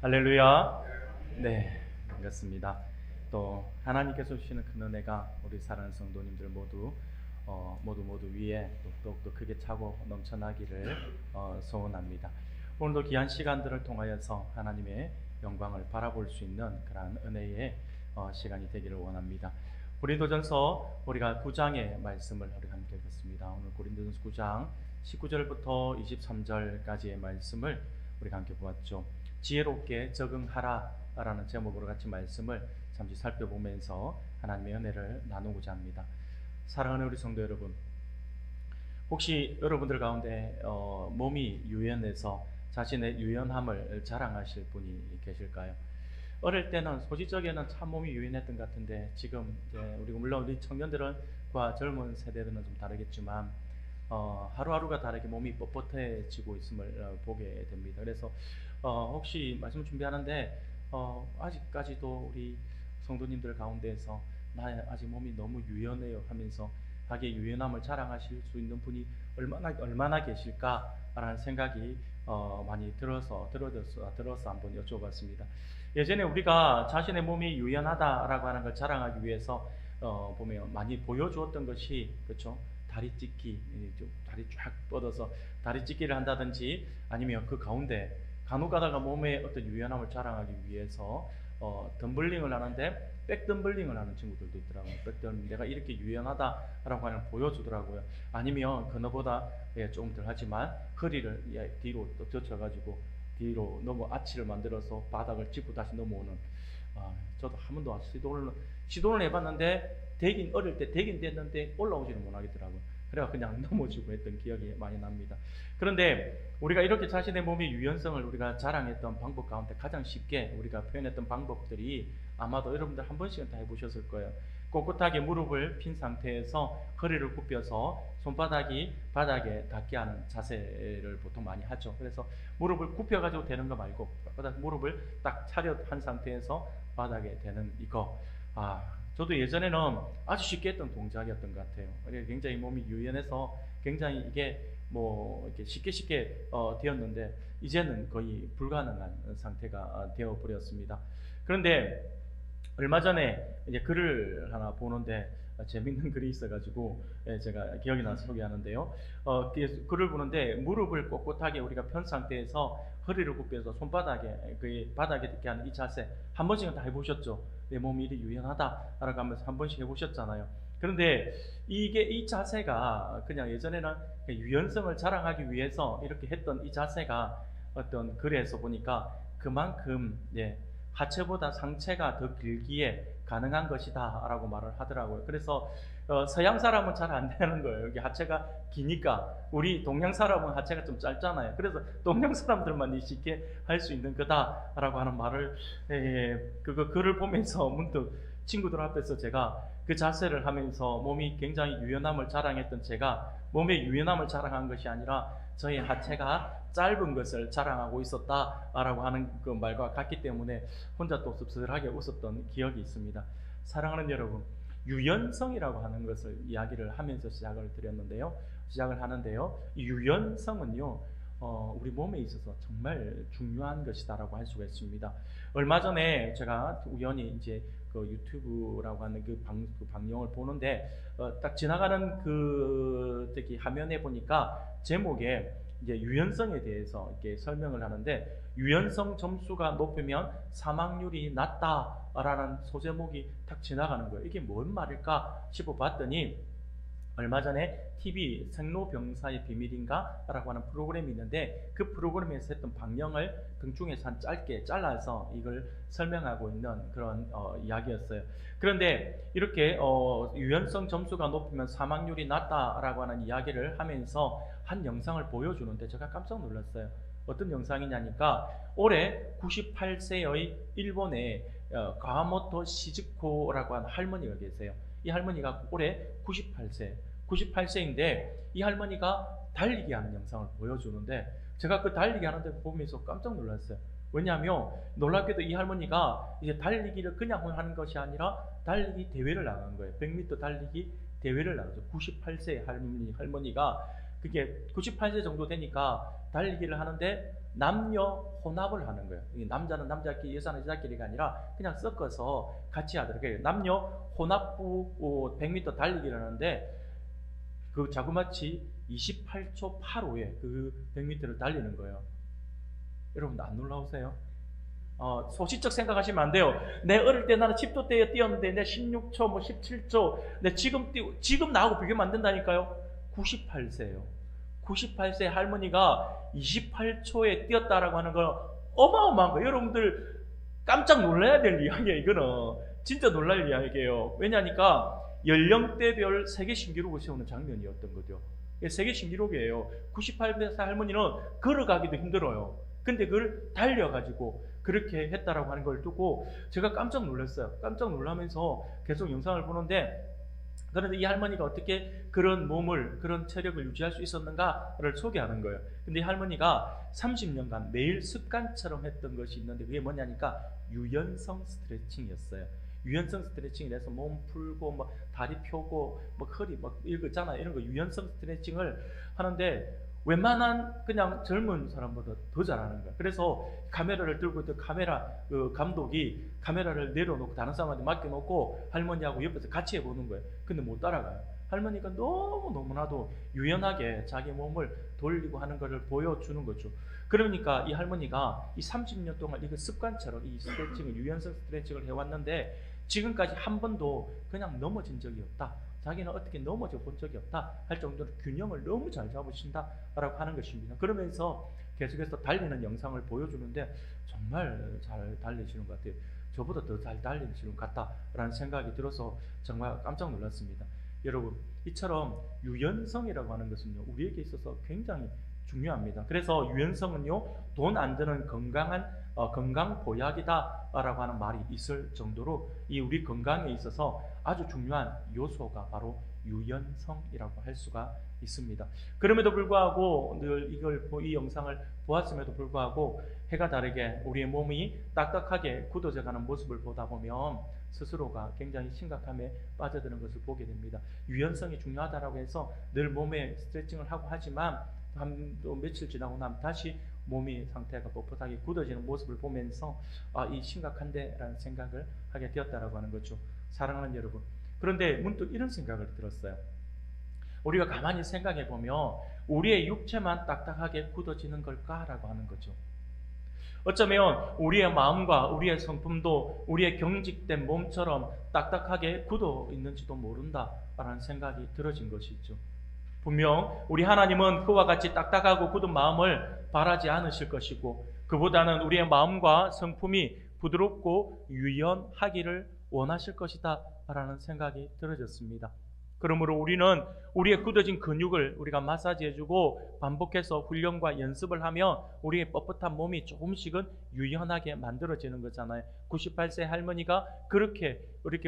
할렐루야. 네, 반갑습니다. 또 하나님께서 주시는 큰 은혜가 우리 사랑하는 성도님들 모두 위에 더욱더 크게 차고 넘쳐나기를 소원합니다. 오늘도 귀한 시간들을 통하여서 하나님의 영광을 바라볼 수 있는 그러한 은혜의 시간이 되기를 원합니다. 고린도전서 우리가 9장의 말씀을 우리가 함께 읽었습니다. 오늘 고린도전서 9장 19절부터 23절까지의 말씀을 우리가 함께 보았죠. 지혜롭게 적응하라 라는 제목으로 같이 말씀을 잠시 살펴보면서 하나님의 은혜를 나누고자 합니다. 사랑하는 우리 성도 여러분, 혹시 여러분들 가운데 몸이 유연해서 자신의 유연함을 자랑하실 분이 계실까요? 어릴 때는 소시적에는 참 몸이 유연했던 것 같은데 지금 우리가 물론 우리 청년들과 젊은 세대들은 좀 다르겠지만 하루하루가 다르게 몸이 뻣뻣해지고 있음을 보게 됩니다. 그래서 혹시 말씀 준비하는데 아직까지도 우리 성도님들 가운데에서 나 아직 몸이 너무 유연해요 하면서 자기의 유연함을 자랑하실 수 있는 분이 얼마나 계실까라는 생각이 많이 들어서 한번 여쭤봤습니다. 예전에 우리가 자신의 몸이 유연하다라고 하는 걸 자랑하기 위해서 보면 많이 보여주었던 것이, 그렇죠? 다리 찢기, 다리 쫙 뻗어서 다리 찢기를 한다든지, 아니면 그 가운데 간혹 가다가 몸의 어떤 유연함을 자랑하기 위해서 덤블링을 하는데 백덤블링을 하는 친구들도 있더라고요. 백덤블링, 내가 이렇게 유연하다라고 하는 보여주더라고요. 아니면 그거보다 조금 덜 하지만 허리를 뒤로 또 젖혀가지고 뒤로 아치를 만들어서 바닥을 짚고 다시 넘어오는, 저도 한 번도 시도를 해봤는데 어릴 때 되긴 됐는데 올라오지는 못하겠더라고요. 그래서 그냥 넘어지고 했던 기억이 많이 납니다. 그런데 우리가 이렇게 자신의 몸의 유연성을 우리가 자랑했던 방법 가운데 가장 쉽게 우리가 표현했던 방법들이 아마도 여러분들 한 번씩은 다 해보셨을 거예요. 꼿꼿하게 무릎을 핀 상태에서 허리를 굽혀서 손바닥이 바닥에 닿게 하는 자세를 보통 많이 하죠. 그래서 무릎을 굽혀가지고 대는 거 말고 무릎을 딱 차렷한 상태에서 바닥에 대는 이거, 저도 예전에는 아주 쉽게 했던 동작이었던 것 같아요. 굉장히 몸이 유연해서 굉장히 이게 이렇게 쉽게 되었는데 이제는 거의 불가능한 상태가 되어 버렸습니다. 그런데 얼마 전에 이제 글을 하나 보는데 재밌는 글이 있어가지고 제가 기억이 나서 소개하는데요. 글을 보는데 무릎을 꼿꼿하게 우리가 편 상태에서 허리를 굽혀서 손바닥에 그 바닥에 닿게 하는 이 자세 한 번씩은 다 해보셨죠? 내 몸이 이리 유연하다라고 하면서 한 번씩 해보셨잖아요. 그런데 이 자세가 그냥 예전에는 유연성을 자랑하기 위해서 이렇게 했던 이 자세가 어떤 글에서 보니까 그만큼 하체보다 상체가 더 길기에 가능한 것이다 라고 말을 하더라고요. 그래서 서양 사람은 잘 안 되는 거예요. 여기 하체가 기니까. 우리 동양 사람은 하체가 좀 짧잖아요. 그래서 동양 사람들만 쉽게 할 수 있는 거다 라고 하는 말을 그거 글을 보면서 문득 친구들 앞에서 제가 그 자세를 하면서 몸이 굉장히 유연함을 자랑했던 제가 몸의 유연함을 자랑한 것이 아니라 저의 하체가 짧은 것을 자랑하고 있었다라고 하는 그 말과 같기 때문에 혼자 또 씁쓸하게 웃었던 기억이 있습니다. 사랑하는 여러분, 유연성이라고 하는 것을 이야기를 하면서 시작을 하는데요. 이 유연성은요, 우리 몸에 있어서 정말 중요한 것이다라고 할 수가 있습니다. 얼마 전에 제가 우연히 이제 그 유튜브라고 하는 그 방송을 보는데 딱 지나가는 특히 화면에 보니까 제목에 이제 유연성에 대해서 이렇게 설명을 하는데 유연성 점수가 높으면 사망률이 낮다라는 소제목이 딱 지나가는 거예요. 이게 뭔 말일까 싶어 봤더니 얼마 전에 TV 생로병사의 비밀인가? 라고 하는 프로그램이 있는데 그 프로그램에서 했던 방영을 등중에서 짧게 잘라서 이걸 설명하고 있는 그런 이야기였어요. 그런데 이렇게 유연성 점수가 높으면 사망률이 낮다라고 하는 이야기를 하면서 한 영상을 보여주는데 제가 깜짝 놀랐어요. 어떤 영상이냐니까 올해 98세의 일본의 가와모토 시즈코라고 하는 할머니가 계세요. 이 할머니가 올해 98세인데 이 할머니가 달리기 하는 영상을 보여주는데 제가 그 달리기 하는 데 보면서 깜짝 놀랐어요. 왜냐하면 놀랍게도 이 할머니가 이제 달리기를 그냥 하는 것이 아니라 달리기 대회를 나간 거예요. 100m 달리기 대회를 나가죠. 98세의 할머니가 그게 98세 정도 되니까 달리기를 하는데 남녀 혼합을 하는 거예요. 남자는 남자끼리, 여자는 여자끼리가 아니라 그냥 섞어서 같이 하더라고요. 남녀 혼합부 100m 달리기를 하는데 그 자그마치 28초 85에 그 100m를 달리는 거예요. 여러분 안 놀라우세요? 소시적 생각하시면 안 돼요. 내 어릴 때 나는 10초 때에 뛰었는데 내 16초, 뭐 17초, 내 지금 나하고 비교하면 안 된다니까요. 98세예요. 98세 할머니가 28초에 뛰었다라고 하는 건 어마어마한 거예요. 여러분들 깜짝 놀라야 될 이야기예요. 이거는 진짜 놀랄 이야기예요. 왜냐니까 연령대별 세계 신기록을 세우는 장면이었던 거죠. 세계 신기록이에요. 98세 할머니는 걸어가기도 힘들어요. 근데 그걸 달려가지고 그렇게 했다라고 하는 걸 듣고 제가 깜짝 놀랐어요. 깜짝 놀라면서 계속 영상을 보는데, 그런데 이 할머니가 어떻게 그런 몸을, 그런 체력을 유지할 수 있었는가를 소개하는 거예요. 근데 이 할머니가 30년간 매일 습관처럼 했던 것이 있는데 그게 뭐냐니까 유연성 스트레칭이었어요. 유연성 스트레칭이 돼서 몸 풀고 뭐 다리 펴고 뭐 허리 뭐 이거 있잖아요. 이런 거 유연성 스트레칭을 하는데 웬만한 그냥 젊은 사람보다 더 잘하는 거야. 그래서 카메라를 들고 있던 그 감독이 카메라를 내려놓고 다른 사람한테 맡겨놓고 할머니하고 옆에서 같이 해보는 거예요. 근데 못 따라가요. 할머니가 너무나도 유연하게 자기 몸을 돌리고 하는 것을 보여주는 거죠. 그러니까 이 할머니가 이 30년 동안 이거 습관처럼 이 스트레칭을, 유연성 스트레칭을 해왔는데 지금까지 한 번도 그냥 넘어진 적이 없다. 자기는 어떻게 넘어져 본 적이 없다 할 정도로 균형을 너무 잘 잡으신다라고 하는 것입니다. 그러면서 계속해서 달리는 영상을 보여주는데 정말 잘 달리시는 것 같아요. 저보다 더 잘 달리시는 것 같다라는 생각이 들어서 정말 깜짝 놀랐습니다. 여러분, 이처럼 유연성이라고 하는 것은요, 우리에게 있어서 굉장히 중요합니다. 그래서 유연성은요, 돈 안 드는 건강 보약이다라고 하는 말이 있을 정도로 이 우리 건강에 있어서 아주 중요한 요소가 바로 유연성이라고 할 수가 있습니다. 그럼에도 불구하고 늘 이 영상을 보았음에도 불구하고 해가 다르게 우리의 몸이 딱딱하게 굳어져 가는 모습을 보다 보면 스스로가 굉장히 심각함에 빠져드는 것을 보게 됩니다. 유연성이 중요하다고 해서 늘 몸에 스트레칭을 하고 하지만 또 며칠 지나고 나면 다시 몸이 상태가 뻣뻣하게 굳어지는 모습을 보면서 이 심각한데 라는 생각을 하게 되었다라고 하는 거죠. 사랑하는 여러분, 그런데 문득 이런 생각을 들었어요. 우리가 가만히 생각해 보면 우리의 육체만 딱딱하게 굳어지는 걸까라고 하는 거죠. 어쩌면 우리의 마음과 우리의 성품도 우리의 경직된 몸처럼 딱딱하게 굳어 있는지도 모른다라는 생각이 들어진 것이죠. 분명 우리 하나님은 그와 같이 딱딱하고 굳은 마음을 바라지 않으실 것이고, 그보다는 우리의 마음과 성품이 부드럽고 유연하기를 원하실 것이다 라는 생각이 들어졌습니다. 그러므로 우리는 우리의 굳어진 근육을 우리가 마사지해주고 반복해서 훈련과 연습을 하면 우리의 뻣뻣한 몸이 조금씩은 유연하게 만들어지는 거잖아요. 98세 할머니가 그렇게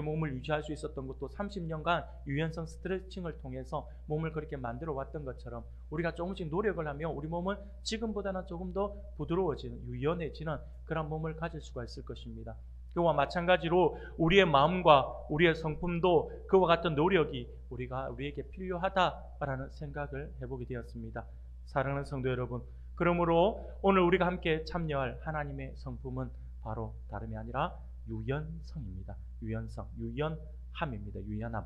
몸을 유지할 수 있었던 것도 30년간 유연성 스트레칭을 통해서 몸을 그렇게 만들어 왔던 것처럼 우리가 조금씩 노력을 하면 우리 몸은 지금보다는 조금 더 부드러워지는, 유연해지는 그런 몸을 가질 수가 있을 것입니다. 그와 마찬가지로 우리의 마음과 우리의 성품도 그와 같은 노력이 우리에게 필요하다라는 생각을 해보게 되었습니다. 사랑하는 성도 여러분, 그러므로 오늘 우리가 함께 참여할 하나님의 성품은 바로 다름이 아니라 유연성입니다. 유연성, 유연함입니다. 유연함.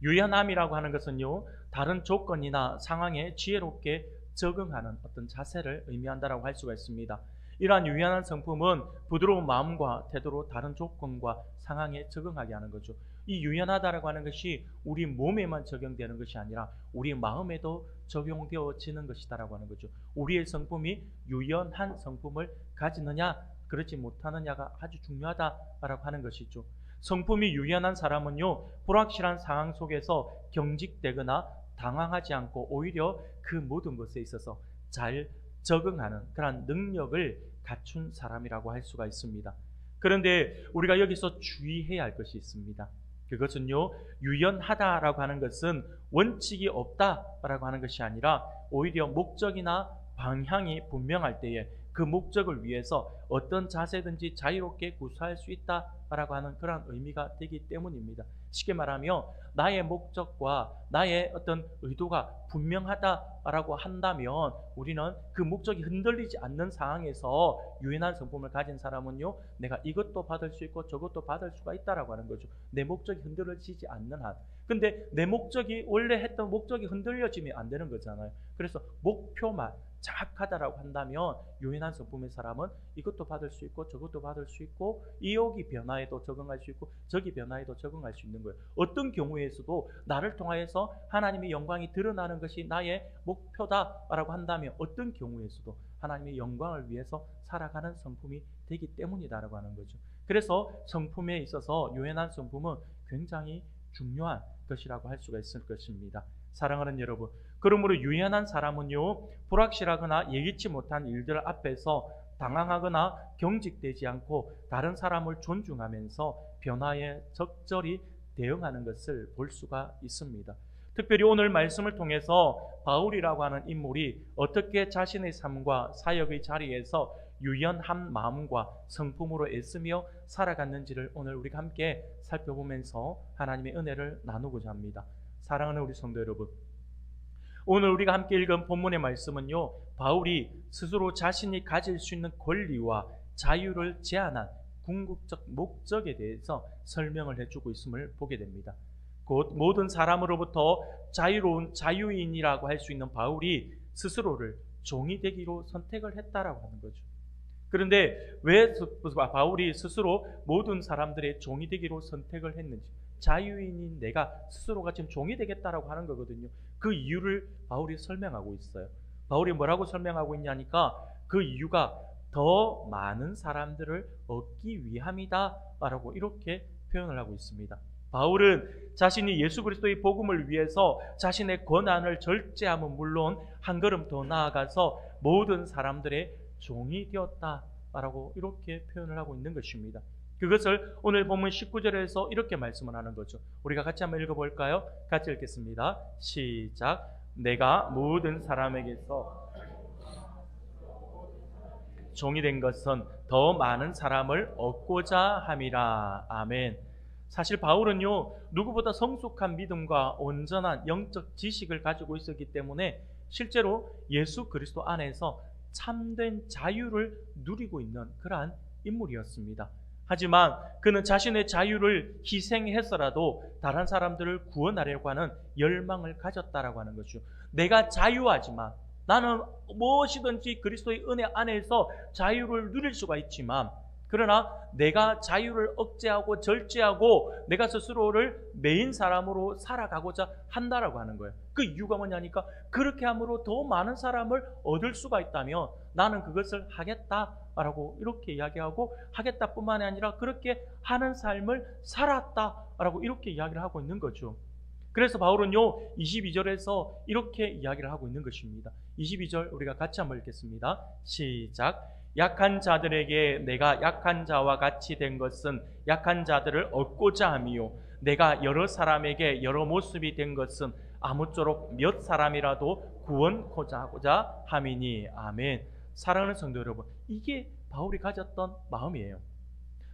유연함이라고 하는 것은요, 다른 조건이나 상황에 지혜롭게 적응하는 어떤 자세를 의미한다라고 할 수가 있습니다. 이러한 유연한 성품은 부드러운 마음과 태도로 다른 조건과 상황에 적응하게 하는 거죠. 이 유연하다라고 하는 것이 우리 몸에만 적용되는 것이 아니라 우리 마음에도 적용되어지는 것이다라고 하는 거죠. 우리의 성품이 유연한 성품을 가지느냐 그렇지 못하느냐가 아주 중요하다라고 하는 것이죠. 성품이 유연한 사람은요, 불확실한 상황 속에서 경직되거나 당황하지 않고 오히려 그 모든 것에 있어서 잘 적응하는 그런 능력을 갖춘 사람이라고 할 수가 있습니다. 그런데 우리가 여기서 주의해야 할 것이 있습니다. 그것은요, 유연하다라고 하는 것은 원칙이 없다라고 하는 것이 아니라 오히려 목적이나 방향이 분명할 때에 그 목적을 위해서 어떤 자세든지 자유롭게 구사할 수 있다라고 하는 그런 의미가 되기 때문입니다. 쉽게 말하면 나의 목적과 나의 어떤 의도가 분명하다라고 한다면 우리는 그 목적이 흔들리지 않는 상황에서 유연한 성품을 가진 사람은요, 내가 이것도 받을 수 있고 저것도 받을 수가 있다라고 하는 거죠. 내 목적이 흔들리지 않는 한. 근데 내 목적이 원래 했던 목적이 흔들려지면 안 되는 거잖아요. 그래서 목표만 정확하다라고 한다면 유연한 성품의 사람은 이것도 받을 수 있고 저것도 받을 수 있고 이여기 변화에도 적응할 수 있고 저기 변화에도 적응할 수 있는 거예요. 어떤 경우에서도 나를 통하여서 하나님의 영광이 드러나는 것이 나의 목표다라고 한다면 어떤 경우에서도 하나님의 영광을 위해서 살아가는 성품이 되기 때문이다라고 하는 거죠. 그래서 성품에 있어서 유연한 성품은 굉장히 중요한 것이라고 할 수가 있을 것입니다. 사랑하는 여러분, 그러므로 유연한 사람은요, 불확실하거나 예기치 못한 일들 앞에서 당황하거나 경직되지 않고 다른 사람을 존중하면서 변화에 적절히 대응하는 것을 볼 수가 있습니다. 특별히 오늘 말씀을 통해서 바울이라고 하는 인물이 어떻게 자신의 삶과 사역의 자리에서 유연한 마음과 성품으로 애쓰며 살아갔는지를 오늘 우리가 함께 살펴보면서 하나님의 은혜를 나누고자 합니다. 사랑하는 우리 성도 여러분, 오늘 우리가 함께 읽은 본문의 말씀은요, 바울이 스스로 자신이 가질 수 있는 권리와 자유를 제한한 궁극적 목적에 대해서 설명을 해주고 있음을 보게 됩니다. 곧 모든 사람으로부터 자유로운 자유인이라고 할 수 있는 바울이 스스로를 종이 되기로 선택을 했다라고 하는 거죠. 그런데 왜 바울이 스스로 모든 사람들의 종이 되기로 선택을 했는지, 자유인인 내가 스스로가 지금 종이 되겠다라고 하는 거거든요. 그 이유를 바울이 설명하고 있어요. 바울이 뭐라고 설명하고 있냐니까 그 이유가 더 많은 사람들을 얻기 위함이다라고 이렇게 표현을 하고 있습니다. 바울은 자신이 예수 그리스도의 복음을 위해서 자신의 권한을 절제함은 물론 한 걸음 더 나아가서 모든 사람들의 종이 되었다라고 이렇게 표현을 하고 있는 것입니다. 그것을 오늘 본문 19절에서 이렇게 말씀을 하는 거죠. 우리가 같이 한번 읽어볼까요? 같이 읽겠습니다. 시작. 내가 모든 사람에게서 종이 된 것은 더 많은 사람을 얻고자 함이라. 아멘. 사실 바울은요, 누구보다 성숙한 믿음과 온전한 영적 지식을 가지고 있었기 때문에 실제로 예수 그리스도 안에서 참된 자유를 누리고 있는 그러한 인물이었습니다. 하지만 그는 자신의 자유를 희생해서라도 다른 사람들을 구원하려고 하는 열망을 가졌다라고 하는 것이죠. 내가 자유하지만, 나는 무엇이든지 그리스도의 은혜 안에서 자유를 누릴 수가 있지만, 그러나 내가 자유를 억제하고 절제하고 내가 스스로를 매인 사람으로 살아가고자 한다라고 하는 거예요. 그 이유가 뭐냐니까 그렇게 함으로 더 많은 사람을 얻을 수가 있다면 나는 그것을 하겠다라고 이렇게 이야기하고, 하겠다뿐만이 아니라 그렇게 하는 삶을 살았다라고 이렇게 이야기를 하고 있는 거죠. 그래서 바울은요 22절에서 이렇게 이야기를 하고 있는 것입니다. 22절 우리가 같이 한번 읽겠습니다. 시작. 약한 자들에게 내가 약한 자와 같이 된 것은 약한 자들을 얻고자 함이요, 내가 여러 사람에게 여러 모습이 된 것은 아무쪼록 몇 사람이라도 구원코자 하고자 함이니. 아멘. 사랑하는 성도 여러분, 이게 바울이 가졌던 마음이에요.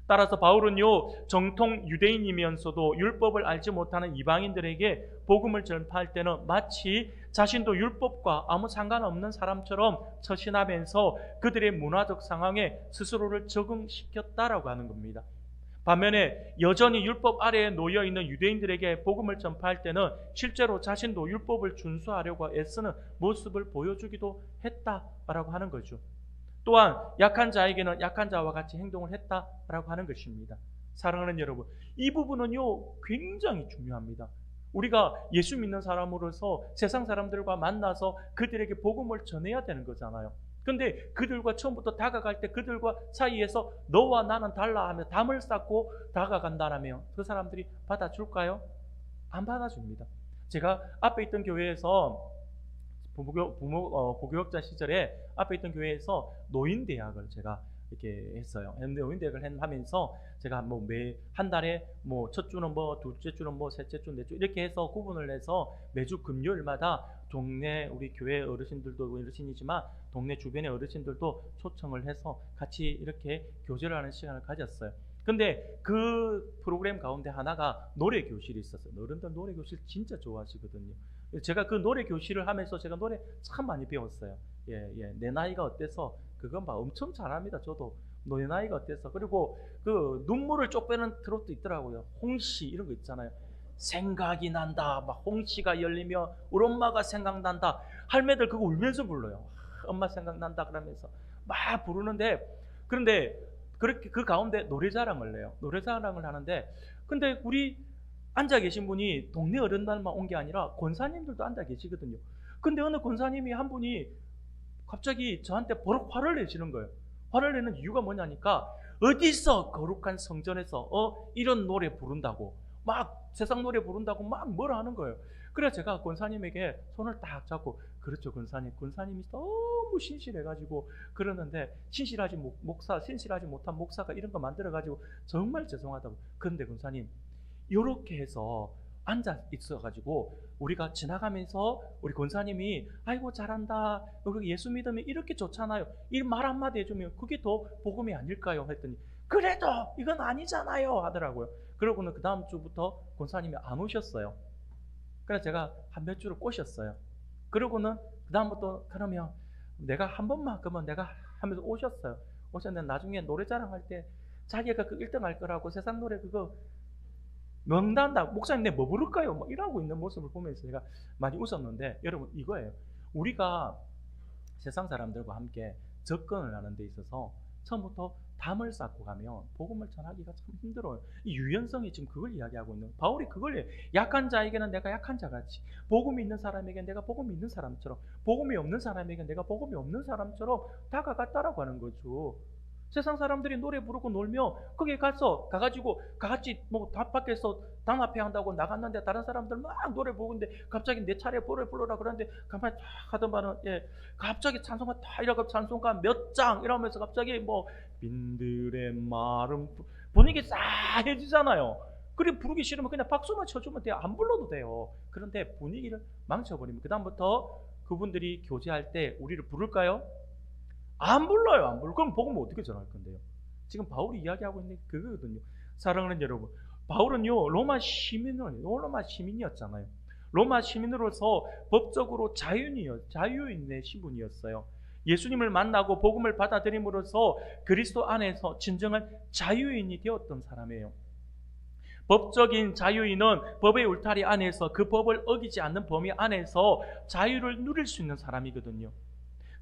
따라서 바울은요 정통 유대인이면서도 율법을 알지 못하는 이방인들에게 복음을 전파할 때는 마치 자신도 율법과 아무 상관없는 사람처럼 처신하면서 그들의 문화적 상황에 스스로를 적응시켰다라고 하는 겁니다. 반면에 여전히 율법 아래에 놓여있는 유대인들에게 복음을 전파할 때는 실제로 자신도 율법을 준수하려고 애쓰는 모습을 보여주기도 했다라고 하는 거죠. 또한 약한 자에게는 약한 자와 같이 행동을 했다라고 하는 것입니다. 사랑하는 여러분, 이 부분은요 굉장히 중요합니다. 우리가 예수 믿는 사람으로서 세상 사람들과 만나서 그들에게 복음을 전해야 되는 거잖아요. 근데 그들과 처음부터 다가갈 때 그들과 사이에서 너와 나는 달라 하며 담을 쌓고 다가간다면 그 사람들이 받아줄까요? 안 받아줍니다. 제가 앞에 있던 교회에서 부교육자 시절에 앞에 있던 교회에서 노인대학을 제가 이렇게 했어요. 노인대학을 하면서 제가 뭐 매 한 달에 뭐 첫 주는 뭐, 둘째 주는 뭐, 셋째 주, 넷째 주 이렇게 해서 구분을 해서 매주 금요일마다 동네 우리 교회 어르신들도 어르신이지만 동네 주변의 어르신들도 초청을 해서 같이 이렇게 교제를 하는 시간을 가졌어요. 근데 그 프로그램 가운데 하나가 노래 교실이 있었어요. 어른들 노래 교실 진짜 좋아하시거든요. 제가 그 노래 교실을 하면서 제가 노래 참 많이 배웠어요. 내 나이가 어때서 그건 막 엄청 잘합니다. 저도 내 나이가 어때서. 그리고 그 눈물을 쪽 빼는 트로트 있더라고요. 홍시 이런 거 있잖아요. 생각이 난다. 막 홍시가 열리면 우리 엄마가 생각난다. 할매들 그거 울면서 불러요. 엄마 생각난다 그러면서 막 부르는데, 그런데 그렇게 그 가운데 노래자랑을 해요. 노래자랑을 하는데, 근데 우리 앉아 계신 분이 동네 어른들만 온 게 아니라 권사님들도 앉아 계시거든요. 근데 어느 권사님이 한 분이 갑자기 저한테 버럭 화를 내시는 거예요. 화를 내는 이유가 뭐냐니까, 어디서 거룩한 성전에서 이런 노래 부른다고, 막 세상 노래 부른다고 막 뭐라 하는 거예요. 그래서 제가 권사님에게 손을 딱 잡고, 그렇죠 권사님, 권사님이 너무 신실해가지고 그러는데, 신실하지 못한 목사가 이런 거 만들어가지고 정말 죄송하다고. 그런데 권사님, 이렇게 해서 앉아 있어가지고 우리가 지나가면서 우리 권사님이 아이고 잘한다, 예수 믿으면 이렇게 좋잖아요, 이 말 한마디 해주면 그게 더 복음이 아닐까요? 했더니 그래도 이건 아니잖아요 하더라고요. 그러고는 그 다음 주부터 권사님이 안 오셨어요. 그래서 제가 한 몇 주를 꼬셨어요. 그러고는 그 다음부터 그러면 내가 한 번만 그러면 내가 하면서 오셨어요. 오셨는데 나중에 노래 자랑할 때 자기가 그 1등 할 거라고 세상 노래 그거 명단다, 목사님 내 뭐 부를까요? 뭐 이러고 있는 모습을 보면서 제가 많이 웃었는데, 여러분 이거예요. 우리가 세상 사람들과 함께 접근을 하는 데 있어서 처음부터 담을 쌓고 가면 복음을 전하기가 참 힘들어요. 이 유연성이 지금 그걸 이야기하고 있는, 바울이 그걸 해요. 약한 자에게는 내가 약한 자같이, 복음이 있는 사람에게 내가 복음이 있는 사람처럼, 복음이 없는 사람에게 내가 복음이 없는 사람처럼 다가갔다라고 하는 거죠. 세상 사람들이 노래 부르고 놀며 거기에 가가지고 같이 뭐 밖에서 단합회 한다고 나갔는데 다른 사람들 막 노래 부르는데 갑자기 내 차례 노래 부르라 그러는데 가만히 탁 하더만은 갑자기 찬송가 다 이러고 찬송가 몇 장 이러면서 갑자기 뭐 빈들의 마름 분위기 싸해지잖아요. 그래 부르기 싫으면 그냥 박수만 쳐주면 돼요. 안 불러도 돼요. 그런데 분위기를 망쳐버리면 그 다음부터 그분들이 교제할 때 우리를 부를까요? 안 불러요. 안 불러. 그럼 복음을 어떻게 전할 건데요? 지금 바울이 이야기하고 있는 게 그거거든요. 사랑하는 여러분, 바울은요 로마 시민이었잖아요. 로마 시민으로서 법적으로 자유인의 신분이었어요. 예수님을 만나고 복음을 받아들임으로써 그리스도 안에서 진정한 자유인이 되었던 사람이에요. 법적인 자유인은 법의 울타리 안에서 그 법을 어기지 않는 범위 안에서 자유를 누릴 수 있는 사람이거든요.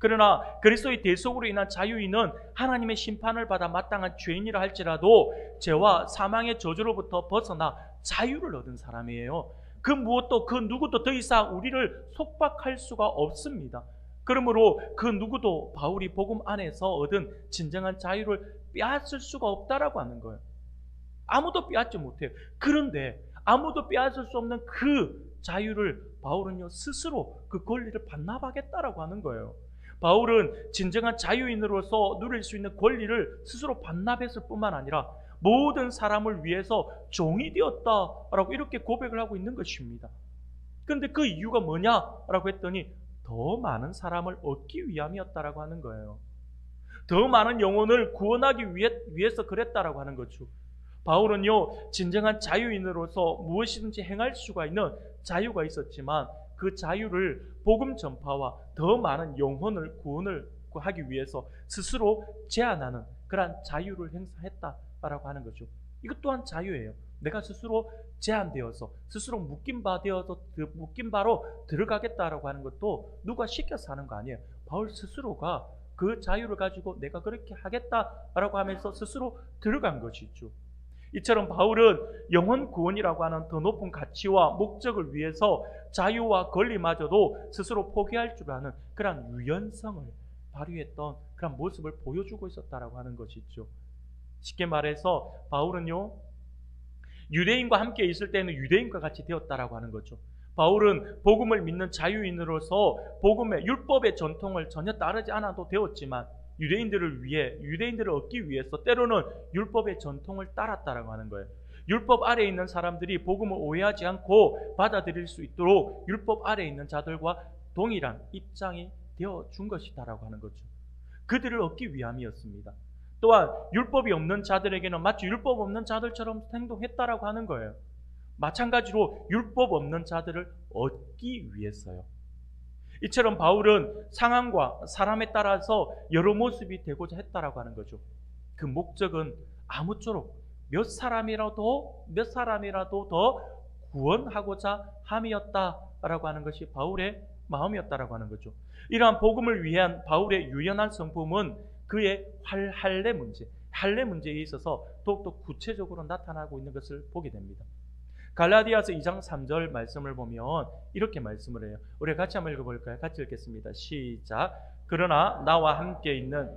그러나 그리스도의 대속으로 인한 자유인은 하나님의 심판을 받아 마땅한 죄인이라 할지라도 죄와 사망의 저주로부터 벗어나 자유를 얻은 사람이에요. 그 무엇도 그 누구도 더 이상 우리를 속박할 수가 없습니다. 그러므로 그 누구도 바울이 복음 안에서 얻은 진정한 자유를 빼앗을 수가 없다라고 하는 거예요. 아무도 빼앗지 못해요. 그런데 아무도 빼앗을 수 없는 그 자유를 바울은요 스스로 그 권리를 반납하겠다라고 하는 거예요. 바울은 진정한 자유인으로서 누릴 수 있는 권리를 스스로 반납했을 뿐만 아니라 모든 사람을 위해서 종이 되었다라고 이렇게 고백을 하고 있는 것입니다. 그런데 그 이유가 뭐냐라고 했더니 더 많은 사람을 얻기 위함이었다라고 하는 거예요. 더 많은 영혼을 구원하기 위해서 그랬다라고 하는 거죠. 바울은요 진정한 자유인으로서 무엇이든지 행할 수가 있는 자유가 있었지만 그 자유를 복음 전파와 더 많은 영혼을 구원을 하기 위해서 스스로 제한하는 그러한 자유를 행사했다라고 하는 거죠. 이것 또한 자유예요. 내가 스스로 제한되어서 스스로 묶인 바로 들어가겠다라고 하는 것도 누가 시켜서 하는 거 아니에요. 바울 스스로가 그 자유를 가지고 내가 그렇게 하겠다라고 하면서 스스로 들어간 것이죠. 이처럼 바울은 영혼 구원이라고 하는 더 높은 가치와 목적을 위해서 자유와 권리마저도 스스로 포기할 줄 아는 그런 유연성을 발휘했던 그런 모습을 보여주고 있었다라고 하는 것이죠. 쉽게 말해서 바울은요 유대인과 함께 있을 때는 유대인과 같이 되었다라고 하는 거죠. 바울은 복음을 믿는 자유인으로서 복음의 율법의 전통을 전혀 따르지 않아도 되었지만 유대인들을 얻기 위해서 때로는 율법의 전통을 따랐다라고 하는 거예요. 율법 아래에 있는 사람들이 복음을 오해하지 않고 받아들일 수 있도록 율법 아래에 있는 자들과 동일한 입장이 되어준 것이다라고 하는 거죠. 그들을 얻기 위함이었습니다. 또한 율법이 없는 자들에게는 마치 율법 없는 자들처럼 행동했다라고 하는 거예요. 마찬가지로 율법 없는 자들을 얻기 위해서요. 이처럼 바울은 상황과 사람에 따라서 여러 모습이 되고자 했다라고 하는 거죠. 그 목적은 아무쪼록 몇 사람이라도 더 구원하고자 함이었다라고 하는 것이 바울의 마음이었다라고 하는 거죠. 이러한 복음을 위한 바울의 유연한 성품은 그의 할례 문제에 있어서 더욱더 구체적으로 나타나고 있는 것을 보게 됩니다. 갈라디아서 2장 3절 말씀을 보면 이렇게 말씀을 해요. 우리 같이 한번 읽어볼까요? 같이 읽겠습니다. 시작. 그러나 나와 함께 있는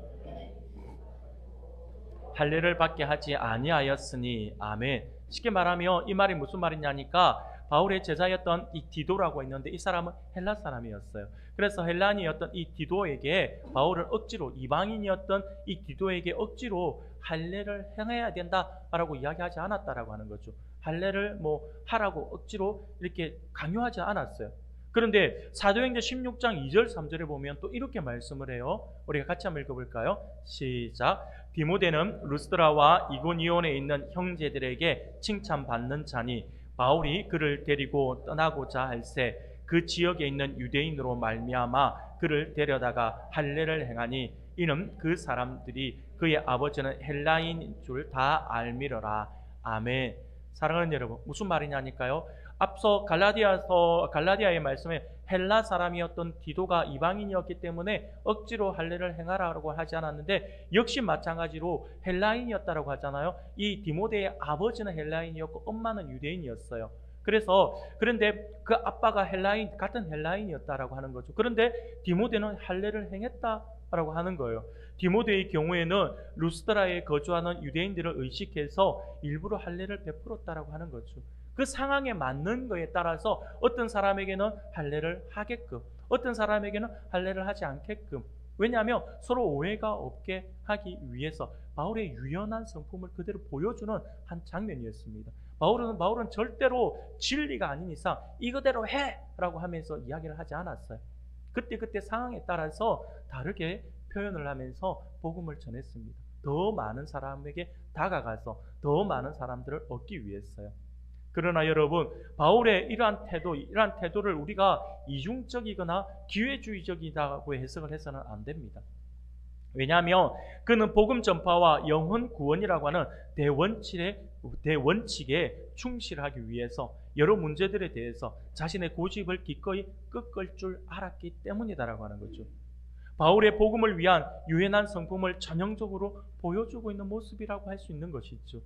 할례를 받게 하지 아니하였으니 아멘. 쉽게 말하면 이 말이 무슨 말이냐니까 바울의 제자였던 이 디도라고 있는데 이 사람은 헬라 사람이었어요. 그래서 헬라인이었던 이 디도에게 바울은 억지로, 이방인이었던 이 디도에게 억지로 할례를 행해야 된다라고 이야기하지 않았다라고 하는 거죠. 할례를 하라고 억지로 이렇게 강요하지 않았어요. 그런데 사도행전 16장 2절 3절에 보면 또 이렇게 말씀을 해요. 우리가 같이 한번 읽어볼까요? 시작. 디모데는 루스드라와 이고니온에 있는 형제들에게 칭찬받는 자니 바울이 그를 데리고 떠나고자 할새 그 지역에 있는 유대인으로 말미암아 그를 데려다가 할례를 행하니 이는 그 사람들이 그의 아버지는 헬라인인 줄 다 알미러라. 아멘. 사랑하는 여러분, 무슨 말이냐니까요? 앞서 갈라디아의 말씀에 헬라 사람이었던 디도가 이방인이었기 때문에 억지로 할례를 행하라고 하지 않았는데 역시 마찬가지로 헬라인이었다라고 하잖아요. 이 디모데의 아버지는 헬라인이었고 엄마는 유대인이었어요. 그런데 그 아빠가 같은 헬라인이었다라고 하는 거죠. 그런데 디모데는 할례를 행했다라고 하는 거예요. 디모데의 경우에는 루스드라에 거주하는 유대인들을 의식해서 일부러 할례를 베풀었다라고 하는 거죠. 그 상황에 맞는 거에 따라서 어떤 사람에게는 할례를 하게끔, 어떤 사람에게는 할례를 하지 않게끔. 왜냐하면 서로 오해가 없게 하기 위해서 바울의 유연한 성품을 그대로 보여주는 한 장면이었습니다. 바울은 절대로 진리가 아닌 이상 이거대로 해라고 하면서 이야기를 하지 않았어요. 그때 상황에 따라서 다르게 표현을 하면서 복음을 전했습니다. 더 많은 사람에게 다가가서 더 많은 사람들을 얻기 위해서요. 그러나 여러분, 바울의 이러한 태도를 우리가 이중적이거나 기회주의적이라고 해석을 해서는 안 됩니다. 왜냐하면 그는 복음 전파와 영혼 구원이라고 하는 대원칙에 충실하기 위해서 여러 문제들에 대해서 자신의 고집을 기꺼이 꺾을 줄 알았기 때문이다라고 하는 거죠. 바울의 복음을 위한 유연한 성품을 전형적으로 보여주고 있는 모습이라고 할 수 있는 것이죠.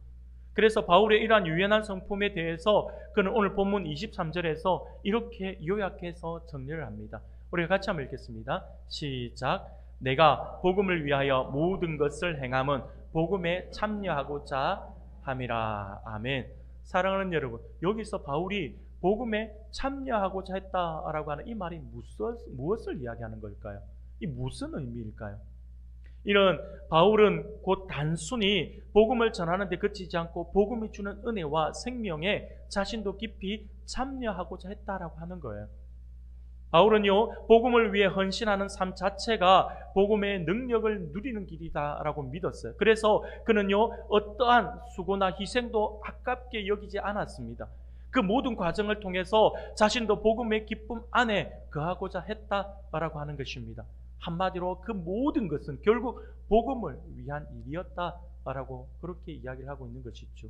그래서 바울의 이러한 유연한 성품에 대해서 그는 오늘 본문 23절에서 이렇게 요약해서 정리를 합니다. 우리가 같이 한번 읽겠습니다. 시작. 내가 복음을 위하여 모든 것을 행함은 복음에 참여하고자 함이라. 아멘. 사랑하는 여러분, 여기서 바울이 복음에 참여하고자 했다라고 하는 이 말이 무엇을 이야기하는 걸까요? 이 무슨 의미일까요? 이런 바울은 곧 단순히 복음을 전하는 데 그치지 않고 복음이 주는 은혜와 생명에 자신도 깊이 참여하고자 했다라고 하는 거예요. 바울은요, 복음을 위해 헌신하는 삶 자체가 복음의 능력을 누리는 길이다라고 믿었어요. 그래서 그는요, 어떠한 수고나 희생도 아깝게 여기지 않았습니다. 그 모든 과정을 통해서 자신도 복음의 기쁨 안에 거하고자 했다라고 하는 것입니다. 한마디로 그 모든 것은 결국 복음을 위한 일이었다라고 그렇게 이야기를 하고 있는 것이죠.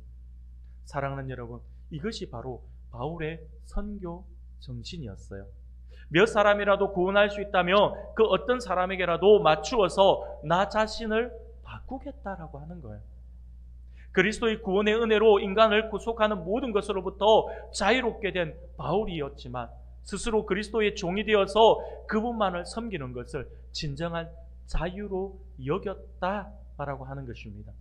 사랑하는 여러분, 이것이 바로 바울의 선교 정신이었어요. 몇 사람이라도 구원할 수 있다면 그 어떤 사람에게라도 맞추어서 나 자신을 바꾸겠다라고 하는 거예요. 그리스도의 구원의 은혜로 인간을 구속하는 모든 것으로부터 자유롭게 된 바울이었지만 스스로 그리스도의 종이 되어서 그분만을 섬기는 것을 진정한 자유로 여겼다라고 하는 것입니다.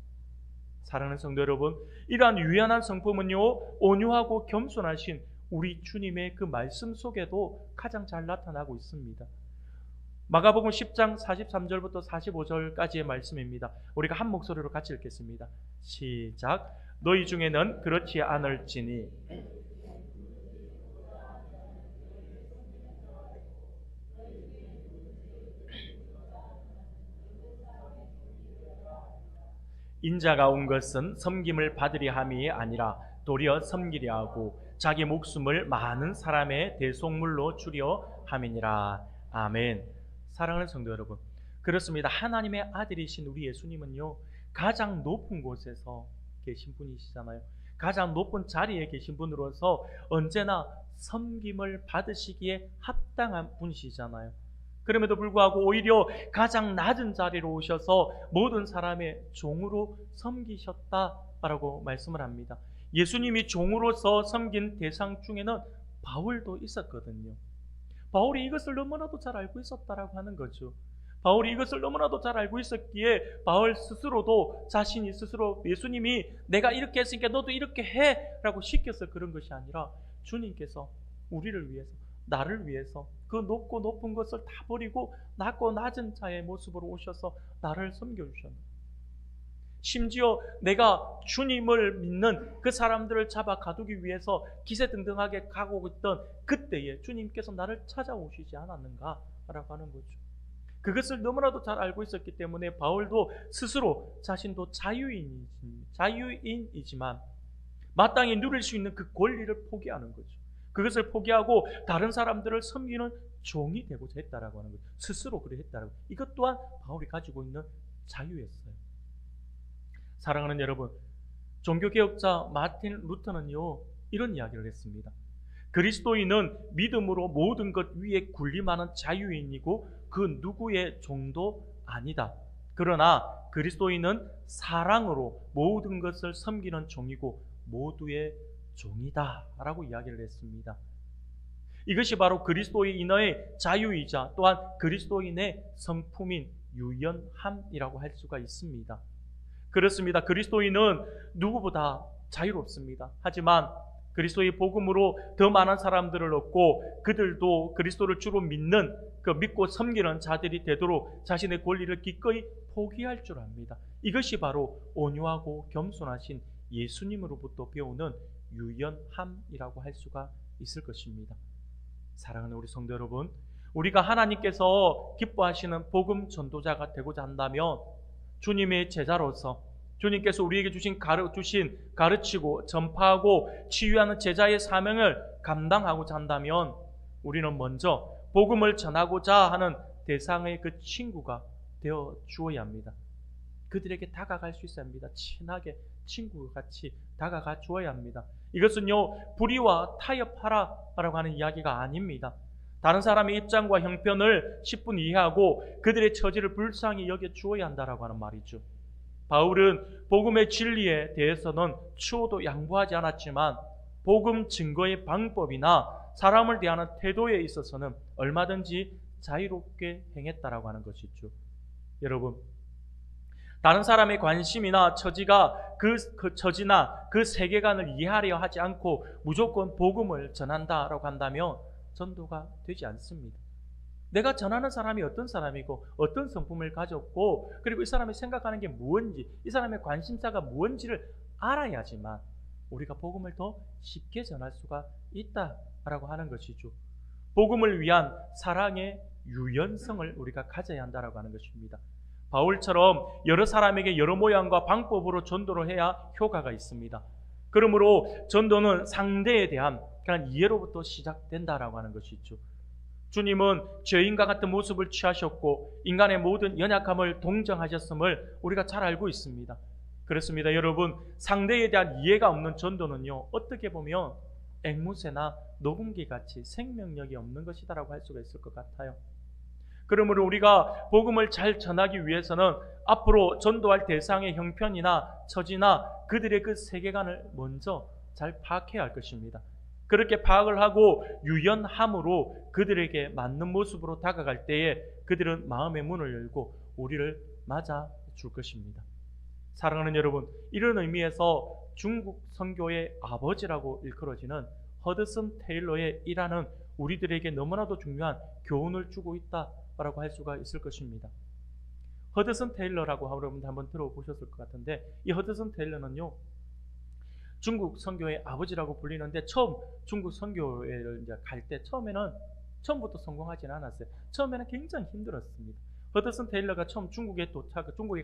사랑하는 성도 여러분, 이러한 유연한 성품은요, 온유하고 겸손하신 우리 주님의 그 말씀 속에도 가장 잘 나타나고 있습니다. 마가복음 10장 43절부터 45절까지의 말씀입니다. 우리가 한 목소리로 같이 읽겠습니다. 시작. 너희 중에는 그렇지 않을지니 인자가 온 것은 섬김을 받으려 함이 아니라 도리어 섬기려 하고 자기 목숨을 많은 사람의 대속물로 주려 함이니라. 아멘. 사랑하는 성도 여러분, 그렇습니다. 하나님의 아들이신 우리 예수님은요, 가장 높은 곳에서 계신 분이시잖아요. 가장 높은 자리에 계신 분으로서 언제나 섬김을 받으시기에 합당한 분이시잖아요. 그럼에도 불구하고 오히려 가장 낮은 자리로 오셔서 모든 사람의 종으로 섬기셨다라고 말씀을 합니다. 예수님이 종으로서 섬긴 대상 중에는 바울도 있었거든요. 바울이 이것을 너무나도 잘 알고 있었다라고 하는 거죠. 바울이 이것을 너무나도 잘 알고 있었기에 바울 스스로도 자신이 스스로 예수님이 내가 이렇게 했으니까 너도 이렇게 해 라고 시켜서 그런 것이 아니라 주님께서 우리를 위해서, 나를 위해서 그 높고 높은 것을 다 버리고 낮고 낮은 자의 모습으로 오셔서 나를 섬겨주셨습니다. 심지어 내가 주님을 믿는 그 사람들을 잡아 가두기 위해서 기세등등하게 가고 있던 그때에 주님께서 나를 찾아오시지 않았는가라고 하는 거죠. 그것을 너무나도 잘 알고 있었기 때문에 바울도 스스로 자신도 자유인이지만 마땅히 누릴 수 있는 그 권리를 포기하는 거죠. 그것을 포기하고 다른 사람들을 섬기는 종이 되고자 했다라고 하는 거죠. 스스로 그래 했다라고. 이것 또한 바울이 가지고 있는 자유였어요. 사랑하는 여러분, 종교개혁자 마틴 루터는요, 이런 이야기를 했습니다. 그리스도인은 믿음으로 모든 것 위에 군림하는 자유인이고 그 누구의 종도 아니다. 그러나 그리스도인은 사랑으로 모든 것을 섬기는 종이고 모두의 종이다 라고 이야기를 했습니다. 이것이 바로 그리스도인의 자유이자 또한 그리스도인의 성품인 유연함이라고 할 수가 있습니다. 그렇습니다. 그리스도인은 누구보다 자유롭습니다. 하지만 그리스도의 복음으로 더 많은 사람들을 얻고 그들도 그리스도를 주로 믿는 그 믿고 섬기는 자들이 되도록 자신의 권리를 기꺼이 포기할 줄 압니다. 이것이 바로 온유하고 겸손하신 예수님으로부터 배우는 유연함이라고 할 수가 있을 것입니다. 사랑하는 우리 성도 여러분, 우리가 하나님께서 기뻐하시는 복음 전도자가 되고자 한다면 주님의 제자로서 주님께서 우리에게 주신 가르치고 전파하고 치유하는 제자의 사명을 감당하고자 한다면 우리는 먼저 복음을 전하고자 하는 대상의 그 친구가 되어 주어야 합니다. 그들에게 다가갈 수 있어야 합니다. 친하게 친구같이 다가가 주어야 합니다. 이것은요, 불의와 타협하라라고 하는 이야기가 아닙니다. 다른 사람의 입장과 형편을 10분 이해하고 그들의 처지를 불쌍히 여겨 주어야 한다라고 하는 말이죠. 바울은 복음의 진리에 대해서는 추호도 양보하지 않았지만 복음 증거의 방법이나 사람을 대하는 태도에 있어서는 얼마든지 자유롭게 행했다라고 하는 것이죠. 여러분, 다른 사람의 관심이나 처지가 그 처지나 그 세계관을 이해하려 하지 않고 무조건 복음을 전한다라고 한다면 전도가 되지 않습니다. 내가 전하는 사람이 어떤 사람이고 어떤 성품을 가졌고 그리고 이 사람이 생각하는 게 무엇인지 이 사람의 관심사가 무엇인지를 알아야지만 우리가 복음을 더 쉽게 전할 수가 있다라고 하는 것이죠. 복음을 위한 사랑의 유연성을 우리가 가져야 한다라고 하는 것입니다. 바울처럼 여러 사람에게 여러 모양과 방법으로 전도를 해야 효과가 있습니다. 그러므로 전도는 상대에 대한 그런 이해로부터 시작된다라고 하는 것이죠. 주님은 죄인과 같은 모습을 취하셨고 인간의 모든 연약함을 동정하셨음을 우리가 잘 알고 있습니다. 그렇습니다. 여러분, 상대에 대한 이해가 없는 전도는요, 어떻게 보면 앵무새나 녹음기 같이 생명력이 없는 것이다라고 할 수가 있을 것 같아요. 그러므로 우리가 복음을 잘 전하기 위해서는 앞으로 전도할 대상의 형편이나 처지나 그들의 그 세계관을 먼저 잘 파악해야 할 것입니다. 그렇게 파악을 하고 유연함으로 그들에게 맞는 모습으로 다가갈 때에 그들은 마음의 문을 열고 우리를 맞아 줄 것입니다. 사랑하는 여러분, 이런 의미에서 중국 선교의 아버지라고 일컬어지는 허드슨 테일러의 일화는 우리들에게 너무나도 중요한 교훈을 주고 있다라고 할 수가 있을 것입니다. 허드슨 테일러라고 여러분들 한번 들어보셨을 것 같은데, 이 허드슨 테일러는요, 중국 선교의 아버지라고 불리는데 처음 중국 선교를 이제 갈 때 처음에는 처음부터 성공하지는 않았어요. 처음에는 굉장히 힘들었습니다. 허드슨 테일러가 처음 중국에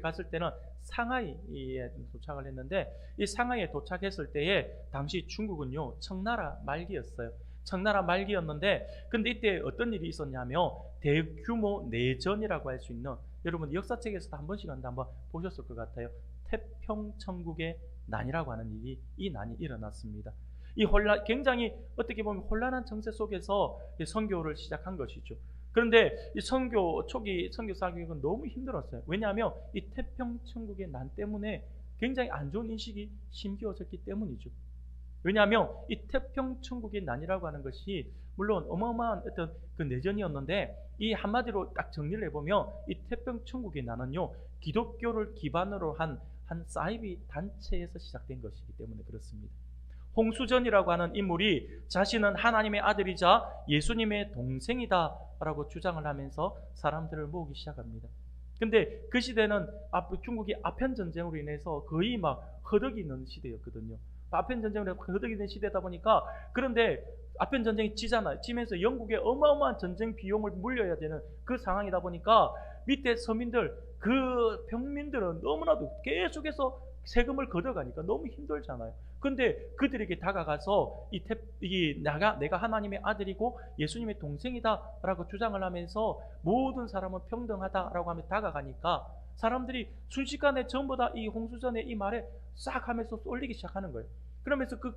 갔을 때는 상하이에 도착을 했는데, 이 상하이에 도착했을 때에 당시 중국은요 청나라 말기였어요. 청나라 말기였는데, 근데 이때 어떤 일이 있었냐면 대규모 내전이라고 할 수 있는, 여러분 역사책에서도 한 번씩 한번 보셨을 것 같아요. 태평천국의 난이라고 하는 일이, 이 난이 일어났습니다. 이 굉장히 어떻게 보면 혼란한 정세 속에서 선교를 시작한 것이죠. 그런데 이 초기 선교 사역은 너무 힘들었어요. 왜냐하면 이 태평천국의 난 때문에 굉장히 안 좋은 인식이 심겨졌기 때문이죠. 왜냐하면 이 태평천국의 난이라고 하는 것이 물론 어마어마한 어떤 그 내전이었는데, 이 한마디로 딱 정리를 해보면 이 태평천국의 난은요 기독교를 기반으로 한 사이비 단체에서 시작된 것이기 때문에 그렇습니다. 홍수전이라고 하는 인물이 자신은 하나님의 아들이자 예수님의 동생이다 라고 주장을 하면서 사람들을 모으기 시작합니다. 근데 그 시대는 중국이 아편 전쟁으로 인해서 거의 막 허덕이는 시대였거든요. 아편 전쟁으로 허덕이는 시대다 보니까, 그런데 아편 전쟁이 지면서 영국에 어마어마한 전쟁 비용을 물려야 되는 그 상황이다 보니까 밑에 서민들, 그 평민들은 너무나도 계속해서 세금을 걷어가니까 너무 힘들잖아요. 근데 그들에게 다가가서 내가 하나님의 아들이고 예수님의 동생이다라고 주장을 하면서 모든 사람은 평등하다라고 하며 다가가니까 사람들이 순식간에 전부 다 이 홍수전의 이 말에 싹 하면서 쏠리기 시작하는 거예요. 그러면서 그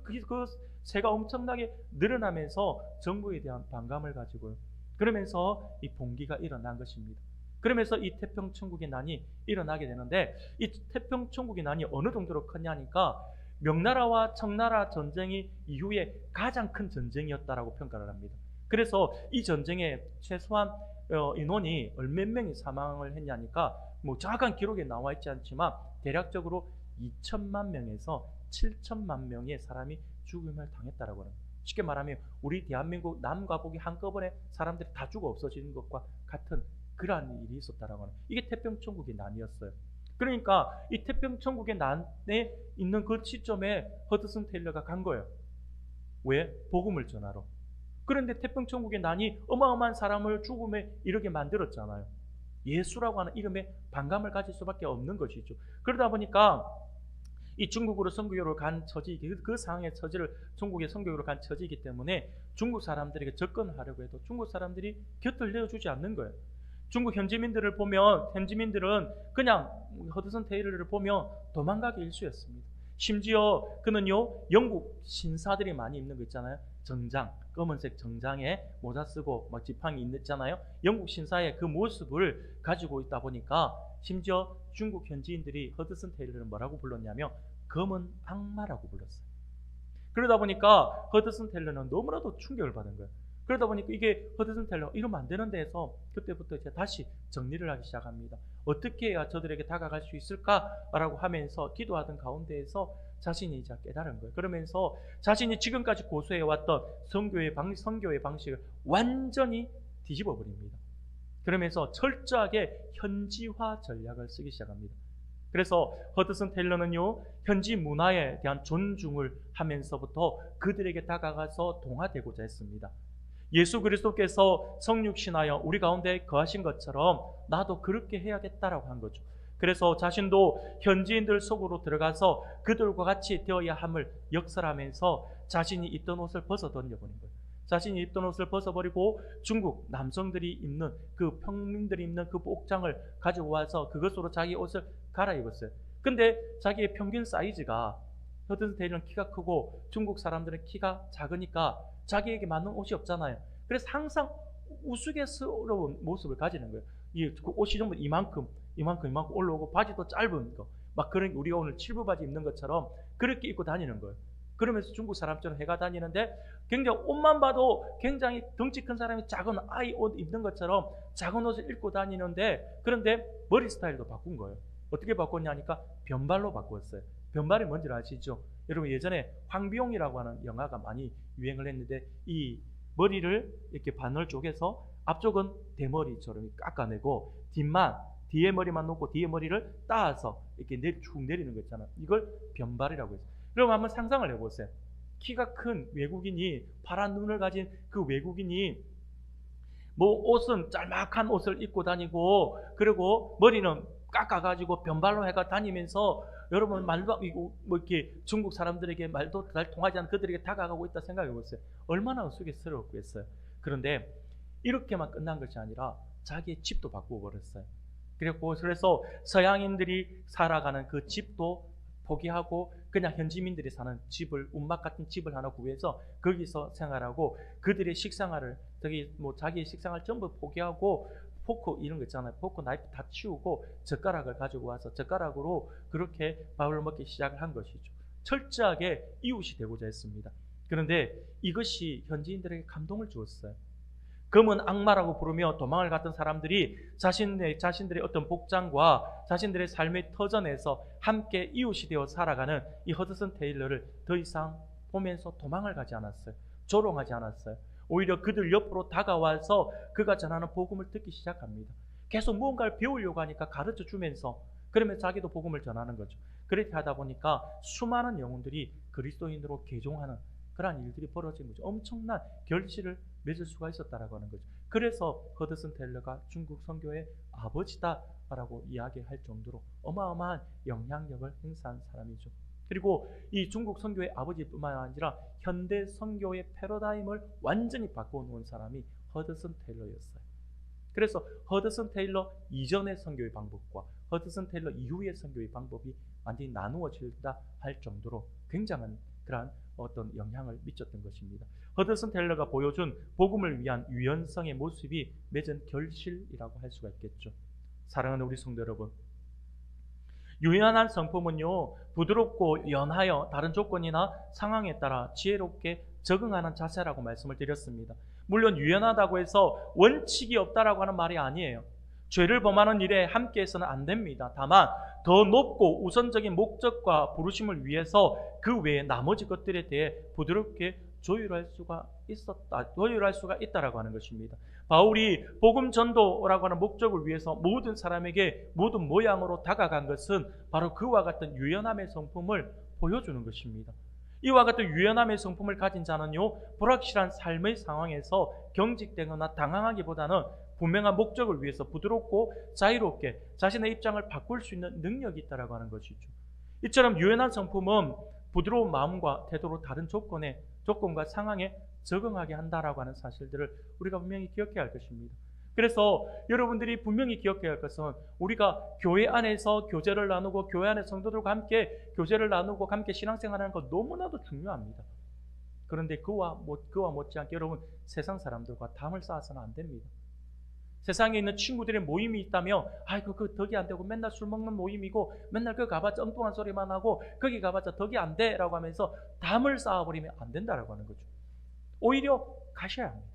세가 엄청나게 늘어나면서 정부에 대한 반감을 가지고요. 그러면서 이 봉기가 일어난 것입니다. 그러면서 이 태평천국의 난이 일어나게 되는데, 이 태평천국의 난이 어느 정도로 컸냐니까 명나라와 청나라 전쟁이 이후에 가장 큰 전쟁이었다라고 평가를 합니다. 그래서 이 전쟁에 최소한 인원이 몇 명이 사망을 했냐니까 뭐 정확한 기록에 나와 있지 않지만 대략적으로 2천만 명에서 7천만 명의 사람이 죽음을 당했다라고 합니다. 쉽게 말하면 우리 대한민국 남과 북이 한꺼번에 사람들이 다 죽어 없어지는 것과 같은 그러한 일이 있었다라고 하는, 이게 태평천국의 난이었어요. 그러니까 이 태평천국의 난에 있는 그 시점에 허드슨 테일러가 간 거예요. 왜? 복음을 전하러. 그런데 태평천국의 난이 어마어마한 사람을 죽음에 이르게 만들었잖아요. 예수라고 하는 이름에 반감을 가질 수밖에 없는 것이죠. 그러다 보니까 이 중국으로 선교를 간 처지이기, 그 상황의 처지를 중국에 선교로 간 처지이기 때문에 중국 사람들에게 접근하려고 해도 중국 사람들이 곁을 내어주지 않는 거예요. 중국 현지민들은 그냥 허드슨 테일러를 보면 도망가기 일쑤였습니다. 심지어 그는요 영국 신사들이 많이 입는 거 있잖아요. 정장, 검은색 정장에 모자 쓰고 막 지팡이 있잖아요. 영국 신사의 그 모습을 가지고 있다 보니까 심지어 중국 현지인들이 허드슨 테일러를 뭐라고 불렀냐면 검은 악마라고 불렀어요. 그러다 보니까 허드슨 테일러는 너무나도 충격을 받은 거예요. 그러다 보니까 이게 허드슨 테일러 이러면 안 되는 데에서 그때부터 이제 다시 정리를 하기 시작합니다. 어떻게 해야 저들에게 다가갈 수 있을까라고 하면서 기도하던 가운데에서 자신이 이제 깨달은 거예요. 그러면서 자신이 지금까지 고수해왔던 선교의 방식을 완전히 뒤집어 버립니다. 그러면서 철저하게 현지화 전략을 쓰기 시작합니다. 그래서 허드슨 테일러는요 현지 문화에 대한 존중을 하면서부터 그들에게 다가가서 동화되고자 했습니다. 예수 그리스도께서 성육신하여 우리 가운데 거하신 것처럼 나도 그렇게 해야겠다라고 한 거죠. 그래서 자신도 현지인들 속으로 들어가서 그들과 같이 되어야 함을 역설하면서 자신이 입던 옷을 벗어 던져버린 거예요. 자신이 입던 옷을 벗어버리고 중국 남성들이 입는 그 평민들이 입는 그 복장을 가지고 와서 그것으로 자기 옷을 갈아입었어요. 근데 자기의 평균 사이즈가, 허드슨 테일러는 키가 크고 중국 사람들은 키가 작으니까 자기에게 맞는 옷이 없잖아요. 그래서 항상 우스갯스러운 모습을 가지는 거예요. 그 옷이 전부 이만큼 올라오고 바지도 짧은 거, 막 그런 우리가 오늘 칠부 바지 입는 것처럼 그렇게 입고 다니는 거예요. 그러면서 중국 사람처럼 해가 다니는데 굉장히 옷만 봐도 굉장히 덩치 큰 사람이 작은 아이 옷 입는 것처럼 작은 옷을 입고 다니는데, 그런데 머리 스타일도 바꾼 거예요. 어떻게 바꿨냐니까 변발로 바꿨어요. 변발이 뭔지 아시죠? 여러분 예전에 황비용이라고 하는 영화가 많이 유행을 했는데 이 머리를 이렇게 반을 쪼개서 앞쪽은 대머리처럼 깎아내고 뒤에 머리만 놓고 뒤에 머리를 따서 이렇게 축 내리는 거 있잖아요. 이걸 변발이라고 했어요. 여러분 한번 상상을 해보세요. 키가 큰 외국인이, 파란 눈을 가진 그 외국인이 뭐 옷은 짤막한 옷을 입고 다니고, 그리고 머리는 깎아가지고 변발로 해가 다니면서 여러분 말도 뭐 이렇게 중국 사람들에게 말도 잘 통하지 않는 그들에게 다가가고 있다 생각해 보세요. 얼마나 우스갯스러웠겠어요. 그런데 이렇게만 끝난 것이 아니라 자기의 집도 바꾸어 버렸어요. 그래서 서양인들이 살아가는 그 집도 포기하고 그냥 현지민들이 사는 집을, 운막 같은 집을 하나 구해서 거기서 생활하고, 그들의 식생활을, 자기의 식생활 전부 포기하고, 포크 이런 거 있잖아요. 포크, 나이프 다 치우고 젓가락을 가지고 와서 젓가락으로 그렇게 밥을 먹기 시작을 한 것이죠. 철저하게 이웃이 되고자 했습니다. 그런데 이것이 현지인들에게 감동을 주었어요. 검은 악마라고 부르며 도망을 갔던 사람들이 자신들의 어떤 복장과 자신들의 삶의 터전에서 함께 이웃이 되어 살아가는 이 허드슨 테일러를 더 이상 보면서 도망을 가지 않았어요. 조롱하지 않았어요. 오히려 그들 옆으로 다가와서 그가 전하는 복음을 듣기 시작합니다. 계속 무언가를 배우려고 하니까 가르쳐 주면서, 그러면 자기도 복음을 전하는 거죠. 그렇게 하다 보니까 수많은 영혼들이 그리스도인으로 개종하는 그러한 일들이 벌어진 거죠. 엄청난 결실을 맺을 수가 있었다라고 하는 거죠. 그래서 허드슨 테일러가 중국 선교의 아버지다라고 이야기할 정도로 어마어마한 영향력을 행사한 사람이죠. 그리고 이 중국 선교의 아버지뿐만 아니라 현대 선교의 패러다임을 완전히 바꿔놓은 사람이 허드슨 테일러였어요. 그래서 허드슨 테일러 이전의 선교의 방법과 허드슨 테일러 이후의 선교의 방법이 완전히 나누어진다 할 정도로 굉장한 그러한 어떤 영향을 미쳤던 것입니다. 허드슨 테일러가 보여준 복음을 위한 유연성의 모습이 맺은 결실이라고 할 수가 있겠죠. 사랑하는 우리 성도 여러분, 유연한 성품은요, 부드럽고 연하여 다른 조건이나 상황에 따라 지혜롭게 적응하는 자세라고 말씀을 드렸습니다. 물론 유연하다고 해서 원칙이 없다라고 하는 말이 아니에요. 죄를 범하는 일에 함께해서는 안 됩니다. 다만 더 높고 우선적인 목적과 부르심을 위해서 그 외에 나머지 것들에 대해 부드럽게 조율할 수가 있다라고 하는 것입니다. 바울이 복음 전도라고 하는 목적을 위해서 모든 사람에게 모든 모양으로 다가간 것은 바로 그와 같은 유연함의 성품을 보여주는 것입니다. 이와 같은 유연함의 성품을 가진 자는요, 불확실한 삶의 상황에서 경직되거나 당황하기보다는 분명한 목적을 위해서 부드럽고 자유롭게 자신의 입장을 바꿀 수 있는 능력이 있다라고 하는 것이죠. 이처럼 유연한 성품은 부드러운 마음과 태도로 다른 조건과 상황에 적응하게 한다라고 하는 사실들을 우리가 분명히 기억해야 할 것입니다. 그래서 여러분들이 분명히 기억해야 할 것은, 우리가 교회 안에서 교제를 나누고 교회 안의 성도들과 함께 교제를 나누고 함께 신앙생활하는 것 너무나도 중요합니다. 그런데 그와 못지않게 여러분, 세상 사람들과 담을 쌓아서는 안 됩니다. 세상에 있는 친구들의 모임이 있다며, 아이고 그 덕이 안 되고 맨날 술 먹는 모임이고 맨날 그 가봤자 엉뚱한 소리만 하고 거기 가봤자 덕이 안 돼라고 하면서 담을 쌓아버리면 안 된다라고 하는 거죠. 오히려 가셔야 합니다.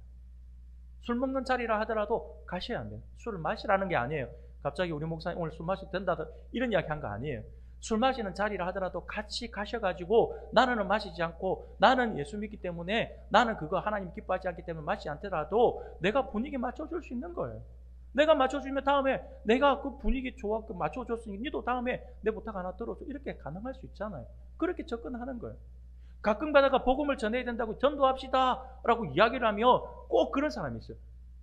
술 먹는 자리라 하더라도 가셔야 합니다. 술을 마시라는 게 아니에요. 갑자기 우리 목사님 오늘 술 마셔도 된다 이런 이야기 한 거 아니에요. 술 마시는 자리라 하더라도 같이 가셔가지고, 나는 마시지 않고 나는 예수 믿기 때문에, 나는 그거 하나님 기뻐하지 않기 때문에 마시지 않더라도 내가 분위기 맞춰줄 수 있는 거예요. 내가 맞춰주면 다음에 내가 그 분위기 좋아 맞춰줬으니 니도 다음에 내 부탁 하나 들어줘, 이렇게 가능할 수 있잖아요. 그렇게 접근하는 거예요. 가끔 가다가 복음을 전해야 된다고 전도합시다 라고 이야기를 하면 꼭 그런 사람이 있어요.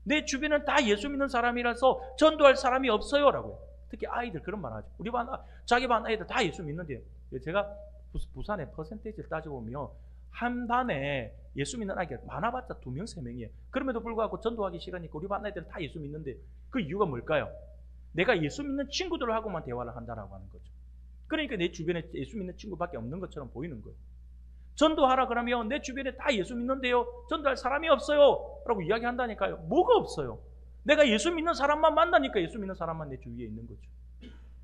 내 주변은 다 예수 믿는 사람이라서 전도할 사람이 없어요 라고요. 특히 아이들 그런 말 하죠. 우리 반, 자기 반 아이들 다 예수 믿는데요. 제가 부산의 퍼센테이지를 따져보면 한 반에 예수 믿는 아이가 많아봤자 2명, 3명이에요. 그럼에도 불구하고 전도하기 싫으니까 우리 반 아이들은 다 예수 믿는데, 그 이유가 뭘까요? 내가 예수 믿는 친구들하고만 대화를 한다라고 하는 거죠. 그러니까 내 주변에 예수 믿는 친구밖에 없는 것처럼 보이는 거예요. 전도하라 그러면 내 주변에 다 예수 믿는데요, 전도할 사람이 없어요 라고 이야기한다니까요. 뭐가 없어요? 내가 예수 믿는 사람만 만나니까 예수 믿는 사람만 내 주위에 있는 거죠.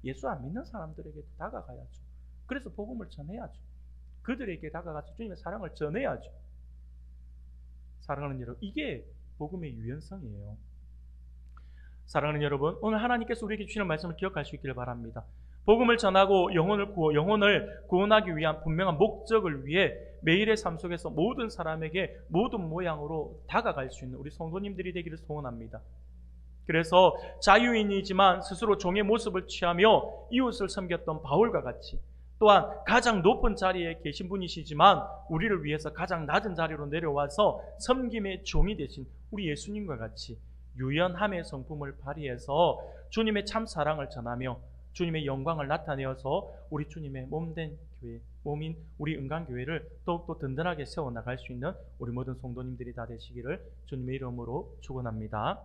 예수 안 믿는 사람들에게 다가가야죠. 그래서 복음을 전해야죠. 그들에게 다가가서 주님의 사랑을 전해야죠. 사랑하는 여러분, 이게 복음의 유연성이에요. 사랑하는 여러분, 오늘 하나님께서 우리에게 주시는 말씀을 기억할 수 있기를 바랍니다. 복음을 전하고 영혼을 구원하기 위한 분명한 목적을 위해 매일의 삶 속에서 모든 사람에게 모든 모양으로 다가갈 수 있는 우리 성도님들이 되기를 소원합니다. 그래서 자유인이지만 스스로 종의 모습을 취하며 이웃을 섬겼던 바울과 같이, 또한 가장 높은 자리에 계신 분이시지만 우리를 위해서 가장 낮은 자리로 내려와서 섬김의 종이 되신 우리 예수님과 같이 유연함의 성품을 발휘해서 주님의 참 사랑을 전하며 주님의 영광을 나타내어서 우리 주님의 몸된 교회, 몸인 우리 은강교회를 더욱더 든든하게 세워나갈 수 있는 우리 모든 성도님들이 다 되시기를 주님의 이름으로 축원합니다.